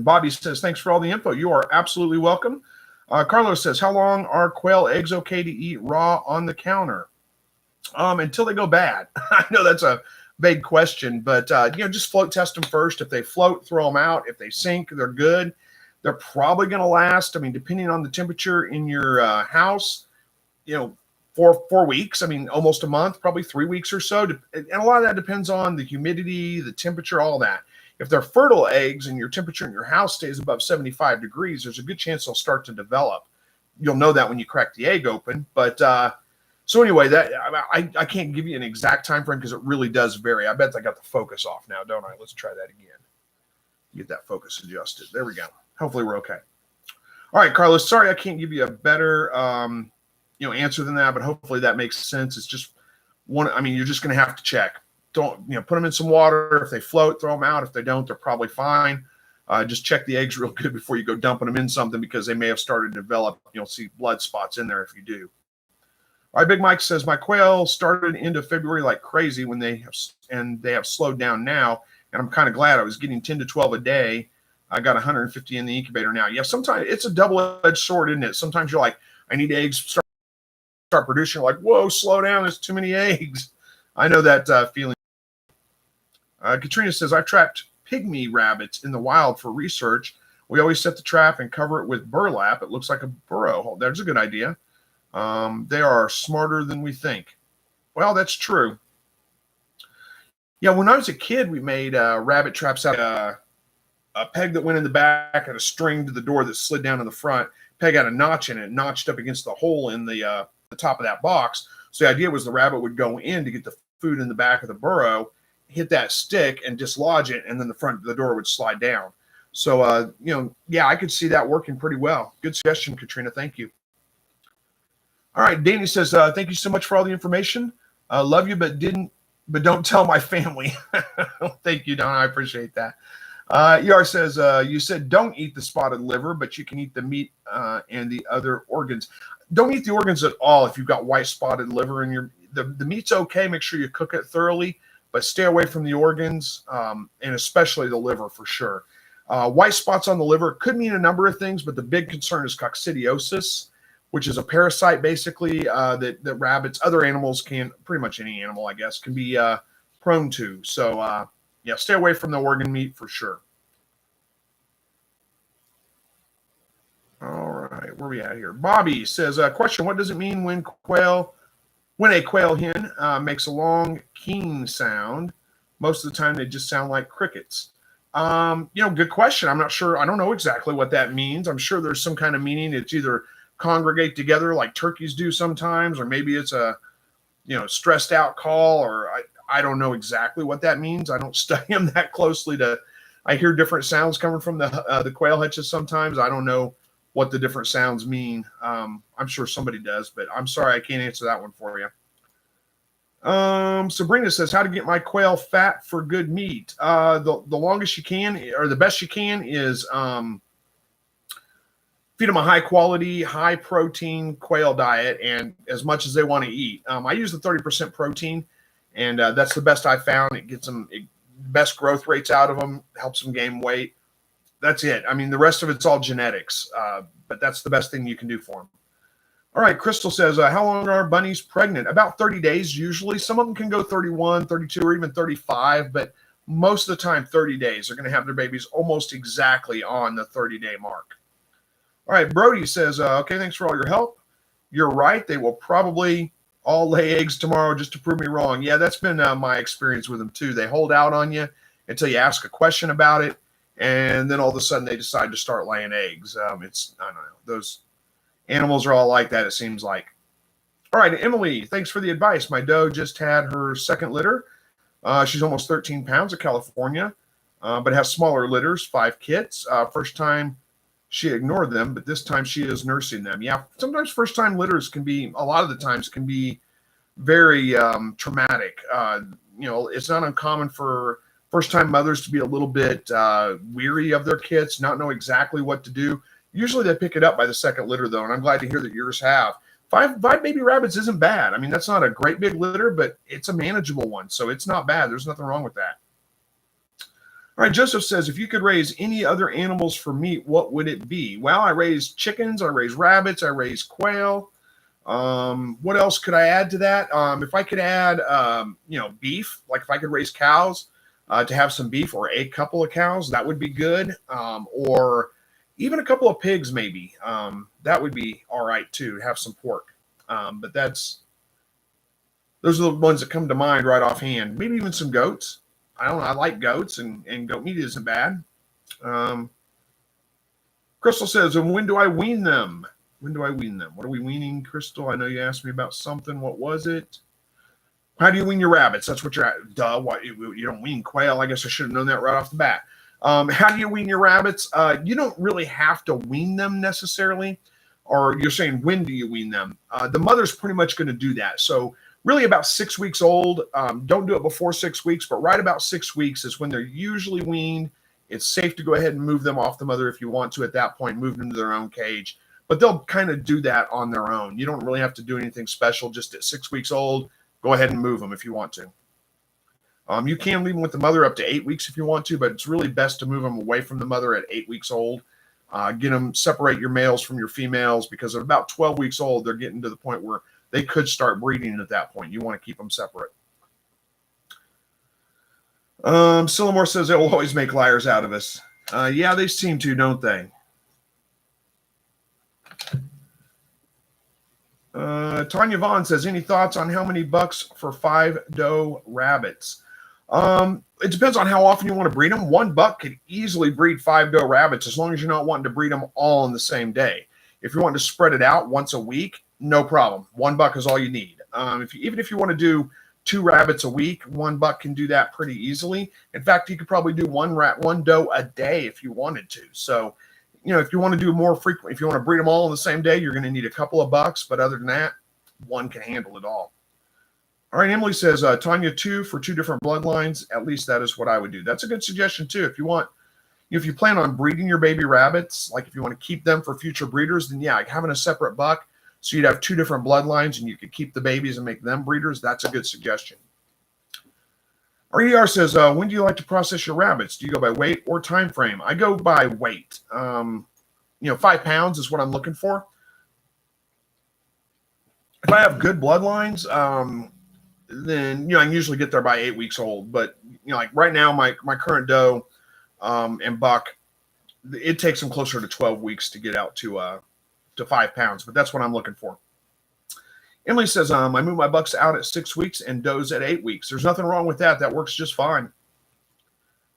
Speaker 1: Bobby says, thanks for all the info. You are absolutely welcome. Carlos says, how long are quail eggs okay to eat raw on the counter? Until they go bad. I know that's a vague question, but just float test them first. If they float, throw them out. If they sink, they're good. They're probably going to last, depending on the temperature in your house, 4 weeks, almost a month, probably 3 weeks or so. And a lot of that depends on the humidity, the temperature, all that. If they're fertile eggs and your temperature in your house stays above 75 degrees, there's a good chance they'll start to develop. You'll know that when you crack the egg open. But so anyway, that I can't give you an exact time frame because it really does vary. I bet I got the focus off now, don't I? Let's try that again. Get that focus adjusted. There we go. Hopefully we're okay. All right, Carlos, sorry I can't give you a better answer than that, but hopefully that makes sense. It's just you're just going to have to check. Don't, put them in some water. If they float, throw them out. If they don't, they're probably fine. Just check the eggs real good before you go dumping them in something, because they may have started to develop. You'll see blood spots in there if you do. All right, Big Mike says, my quail started into February like crazy when they have slowed down now. And I'm kind of glad. I was getting 10 to 12 a day. I got 150 in the incubator now. Yeah, sometimes it's a double-edged sword, isn't it? Sometimes you're like, I need eggs, start producing. You're like, whoa, slow down. There's too many eggs. I know that feeling. Katrina says, I've trapped pygmy rabbits in the wild for research. We always set the trap and cover it with burlap. It looks like a burrow. That's a good idea. They are smarter than we think. Well, that's true. Yeah, when I was a kid, we made rabbit traps out of a peg that went in the back and a string to the door that slid down in the front. Peg had a notch in it, notched up against the hole in the top of that box. So the idea was the rabbit would go in to get the food in the back of the burrow, hit that stick and dislodge it, and then the door would slide down. So, yeah, I could see that working pretty well. Good suggestion, Katrina. Thank you. All right, Danny says, thank you so much for all the information. Love you, but don't tell my family. Thank you, Don. I appreciate that. ER says, you said don't eat the spotted liver, but you can eat the meat and the other organs. Don't eat the organs at all if you've got white spotted liver in your the meat's okay. Make sure you cook it thoroughly, but stay away from the organs, and especially the liver for sure. White spots on the liver could mean a number of things, but the big concern is coccidiosis. which is a parasite basically that rabbits, other animals can, pretty much any animal, I guess, can be prone to. So, yeah, stay away from the organ meat for sure. All right, where are we at here? Bobby says, question, what does it mean when a quail hen makes a long keen sound? Most of the time they just sound like crickets. Good question. I'm not sure. I don't know exactly what that means. I'm sure there's some kind of meaning. It's either congregate together like turkeys do sometimes, or maybe it's a, stressed out call, or I don't know exactly what that means. I don't study them that closely I hear different sounds coming from the quail hutches sometimes. I don't know what the different sounds mean. I'm sure somebody does, but I'm sorry I can't answer that one for you. Sabrina says, how to get my quail fat for good meat. The longest you can, or the best you can, is feed them a high quality, high protein quail diet, and as much as they want to eat. I use the 30% protein, and that's the best I found. It gets them best growth rates out of them, helps them gain weight. That's it. I mean, the rest of it's all genetics, but that's the best thing you can do for them. All right, Crystal says, how long are bunnies pregnant? About 30 days usually. Some of them can go 31, 32, or even 35, but most of the time 30 days. They're going to have their babies almost exactly on the 30-day mark. All right, Brody says, okay, thanks for all your help. You're right. They will probably all lay eggs tomorrow just to prove me wrong. Yeah, that's been my experience with them too. They hold out on you until you ask a question about it, and then all of a sudden they decide to start laying eggs. I don't know. Those animals are all like that, it seems like. All right, Emily, thanks for the advice. My doe just had her second litter. She's almost 13 pounds in California, but has smaller litters, 5 kits. First time she ignored them, but this time she is nursing them. Yeah, sometimes first-time litters a lot of the times can be very traumatic. It's not uncommon for first-time mothers to be a little bit weary of their kits, not know exactly what to do. Usually they pick it up by the second litter, though, and I'm glad to hear that yours have. Five baby rabbits isn't bad. I mean, that's not a great big litter, but it's a manageable one, so it's not bad. There's nothing wrong with that. All right, Joseph says, if you could raise any other animals for meat, what would it be? Well, I raise chickens, I raise rabbits, I raise quail. What else could I add to that? If I could add, beef, like if I could raise cows to have some beef, or a couple of cows, that would be good. Or even a couple of pigs, maybe. That would be all right too, to have some pork. But those are the ones that come to mind right offhand. Maybe even some goats. I don't know. I like goats, and goat meat isn't bad. Crystal says, and when do I wean them? When do I wean them? What are we weaning, Crystal? I know you asked me about something. What was it? How do you wean your rabbits? That's what you're at. Duh. What, you don't wean quail. I guess I should have known that right off the bat. How do you wean your rabbits? You don't really have to wean them necessarily. Or you're saying, when do you wean them? The mother's pretty much going to do that. So really about 6 weeks old. Don't do it before 6 weeks, but right about 6 weeks is when they're usually weaned. It's safe to go ahead and move them off the mother if you want to at that point, move them to their own cage. But they'll kind of do that on their own. You don't really have to do anything special. Just at 6 weeks old, go ahead and move them if you want to. You can leave them with the mother up to 8 weeks if you want to, but it's really best to move them away from the mother at 8 weeks old. Separate your males from your females, because at about 12 weeks old, they're getting to the point where they could start breeding at that point. You want to keep them separate. Sillamore says they will always make liars out of us. Yeah, they seem to, don't they? Tanya Vaughn says, any thoughts on how many bucks for 5 doe rabbits? It depends on how often you want to breed them. $1 could easily breed 5 doe rabbits, as long as you're not wanting to breed them all on the same day. If you want to spread it out once a week, no problem. $1 is all you need. Even if you want to do 2 rabbits a week, $1 can do that pretty easily. In fact, you could probably do one doe a day if you wanted to. So, if you want to do more frequent, if you want to breed them all on the same day, you're going to need a couple of bucks. But other than that, 1 can handle it all. All right, Emily says, Tanya, 2 for 2 different bloodlines. At least that is what I would do. That's a good suggestion too. If you plan on breeding your baby rabbits, like if you want to keep them for future breeders, then yeah, having a separate buck, so you'd have 2 different bloodlines and you could keep the babies and make them breeders. That's a good suggestion. RER says, when do you like to process your rabbits? Do you go by weight or time frame? I go by weight. 5 pounds is what I'm looking for. If I have good bloodlines, then I can usually get there by 8 weeks old. But like right now, my current doe and buck, it takes them closer to 12 weeks to get out to 5 pounds. But that's what I'm looking for. Emily says, I move my bucks out at 6 weeks and does at 8 weeks. There's nothing wrong with that. That works just fine.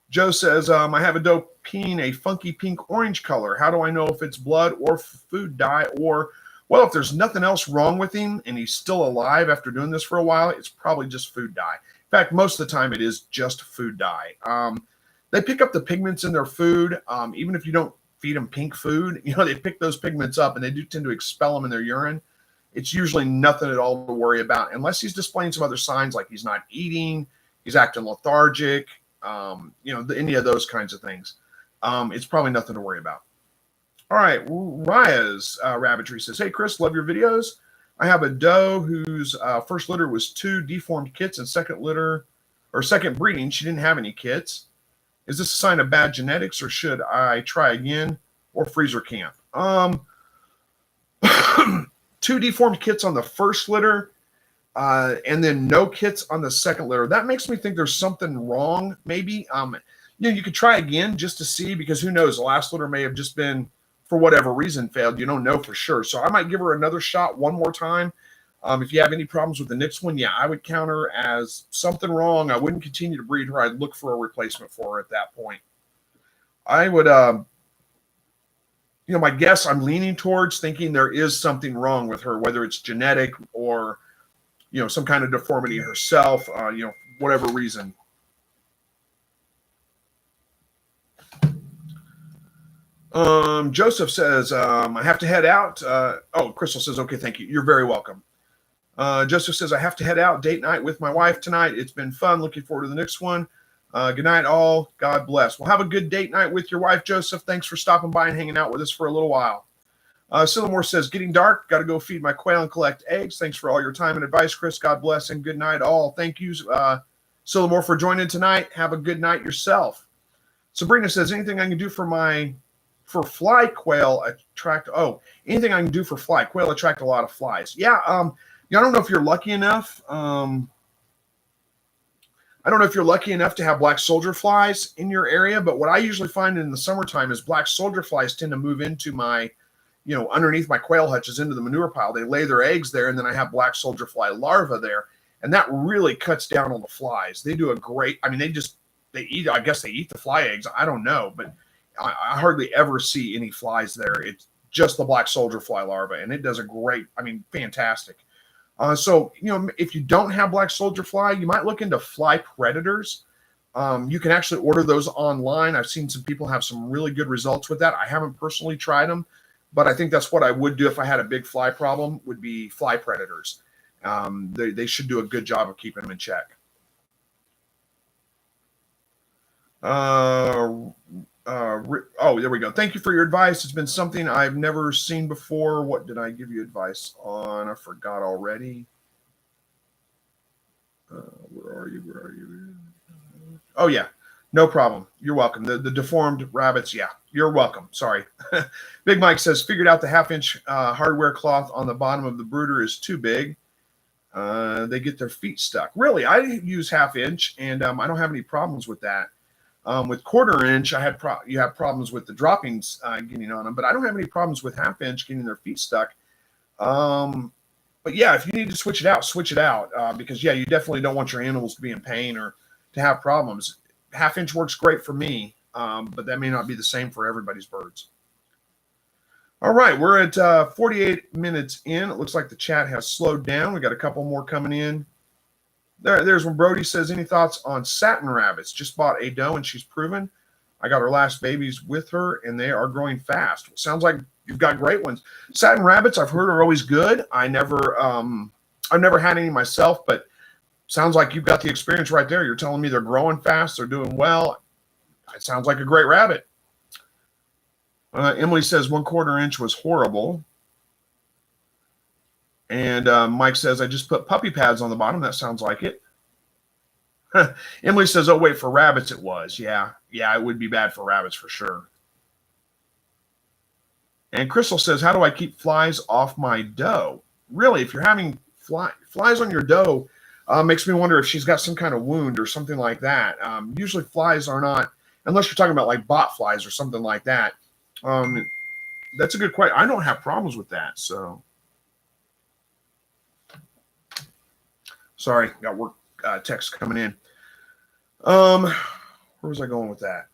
Speaker 1: Joe says, I have a doe peeing a funky pink orange color. How do I know if it's blood or food dye? Or, well, if there's nothing else wrong with him and he's still alive after doing this for a while, it's probably just food dye. In fact, most of the time it is just food dye. They pick up the pigments in their food. Even if you don't feed them pink food, they pick those pigments up and they do tend to expel them in their urine. It's usually nothing at all to worry about unless he's displaying some other signs like he's not eating, he's acting lethargic, any of those kinds of things. It's probably nothing to worry about. All right, Raya's Rabbitry says, hey, Chris, love your videos. I have a doe whose first litter was 2 deformed kits and second breeding, she didn't have any kits. Is this a sign of bad genetics or should I try again or freezer camp? 2 deformed kits on the first litter and then no kits on the second litter. That makes me think there's something wrong, maybe. You could try again just to see, because who knows, the last litter may have just been, for whatever reason, failed. You don't know for sure. So I might give her another shot one more time. If you have any problems with the next one, I would count her as something wrong. I wouldn't continue to breed her. I'd look for a replacement for her at that point. I would, my guess, I'm leaning towards thinking there is something wrong with her, whether it's genetic or, some kind of deformity herself, whatever reason. Joseph says, I have to head out. Crystal says, okay, thank you. You're very welcome. Joseph says, I have to head out. Date night with my wife tonight. It's been fun. Looking forward to the next one. Good night, all. God bless. Well, have a good date night with your wife, Joseph. Thanks for stopping by and hanging out with us for a little while. Sillamore says, getting dark. Got to go feed my quail and collect eggs. Thanks for all your time and advice, Chris. God bless and good night, all. Thank you, Sillamore, for joining tonight. Have a good night yourself. Sabrina says, anything I can do for fly quail attract? Anything I can do for fly quail attract a lot of flies. Yeah. I don't know if you're lucky enough. I don't know if you're lucky enough to have black soldier flies in your area, but what I usually find in the summertime is black soldier flies tend to move into my, underneath my quail hutches into the manure pile. They lay their eggs there, and then I have black soldier fly larvae there, and that really cuts down on the flies. They do a great, they eat, I guess they eat the fly eggs. I don't know, but I hardly ever see any flies there. It's just the black soldier fly larva, and it does a great, fantastic. So, if you don't have black soldier fly, you might look into fly predators. You can actually order those online. I've seen some people have some really good results with that. I haven't personally tried them, but I think that's what I would do if I had a big fly problem, would be fly predators. They should do a good job of keeping them in check. There we go. Thank you for your advice. It's been something I've never seen before. What did I give you advice on? I forgot already. Where are you? Oh, yeah. No problem. You're welcome. The deformed rabbits. Yeah, you're welcome. Sorry. Big Mike says, figured out the 1/2-inch hardware cloth on the bottom of the brooder is too big. They get their feet stuck. Really, I use 1/2-inch, and I don't have any problems with that. With 1/4-inch, you have problems with the droppings getting on them, but I don't have any problems with 1/2-inch getting their feet stuck. But yeah, if you need to switch it out, because you definitely don't want your animals to be in pain or to have problems. 1/2-inch works great for me, but that may not be the same for everybody's birds. All right, we're at 48 minutes in. It looks like the chat has slowed down. We got a couple more coming in. There's when Brody says, any thoughts on satin rabbits? Just bought a doe and she's proven. I got her last babies with her and they are growing fast. Sounds like you've got great ones. Satin rabbits, I've heard, are always good. I've never had any myself, but sounds like you've got the experience right there. You're telling me they're growing fast, they're doing well. It sounds like a great rabbit. Emily says 1/4-inch was horrible. And Mike says, I just put puppy pads on the bottom. That sounds like it. Emily says, oh, wait, for rabbits it was. Yeah, it would be bad for rabbits for sure. And Crystal says, how do I keep flies off my doe? really, if you're having flies on your dough, makes me wonder if she's got some kind of wound or something like that. Usually flies are not, unless you're talking about like bot flies or something like that. That's a good question. I don't have problems with that. So, sorry, got work text coming in. Where was I going with that?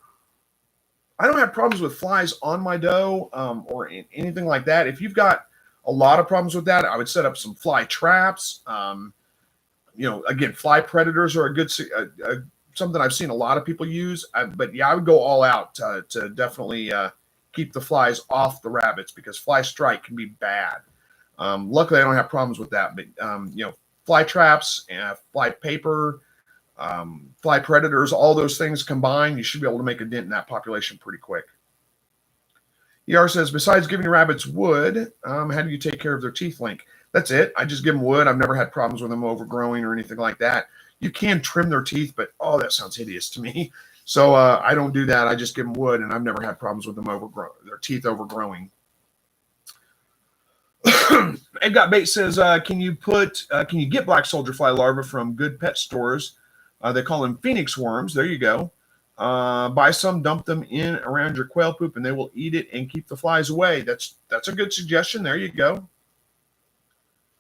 Speaker 1: I don't have problems with flies on my dough or anything like that. If you've got a lot of problems with that, I would set up some fly traps. Again, fly predators are a good something I've seen a lot of people use. But yeah, I would go all out to definitely keep the flies off the rabbits, because fly strike can be bad. Luckily, I don't have problems with that. But fly traps, fly paper, fly predators, all those things combined, you should be able to make a dent in that population pretty quick. ER says, besides giving rabbits wood, how do you take care of their teeth, Link? That's it. I just give them wood. I've never had problems with them overgrowing or anything like that. You can trim their teeth, but that sounds hideous to me. So I don't do that. I just give them wood, and I've never had problems with them their teeth overgrowing. Ed Got Bait says, can you get black soldier fly larvae from good pet stores? They call them phoenix worms. There you go. Buy some, dump them in around your quail poop, and they will eat it and keep the flies away. That's a good suggestion. There you go.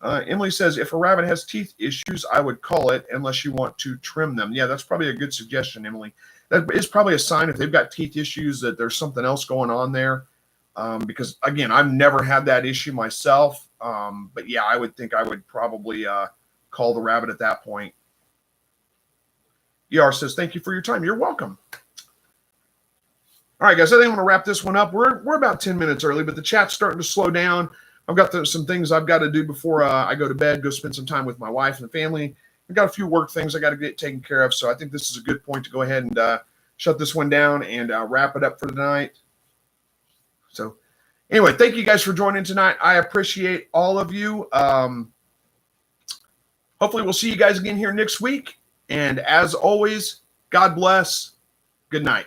Speaker 1: Emily says, if a rabbit has teeth issues, I would call it unless you want to trim them. Yeah, that's probably a good suggestion, Emily. That is probably a sign if they've got teeth issues that there's something else going on there. Because, again, I've never had that issue myself. But, yeah, I would think I would probably call the rabbit at that point. ER says, thank you for your time. You're welcome. All right, guys, I think I'm going to wrap this one up. We're about 10 minutes early, but the chat's starting to slow down. I've got some things I've got to do before I go to bed, go spend some time with my wife and the family. I've got a few work things I got to get taken care of, so I think this is a good point to go ahead and shut this one down and wrap it up for tonight. So anyway, thank you guys for joining tonight. I appreciate all of you. Hopefully we'll see you guys again here next week. And as always, God bless. Good night.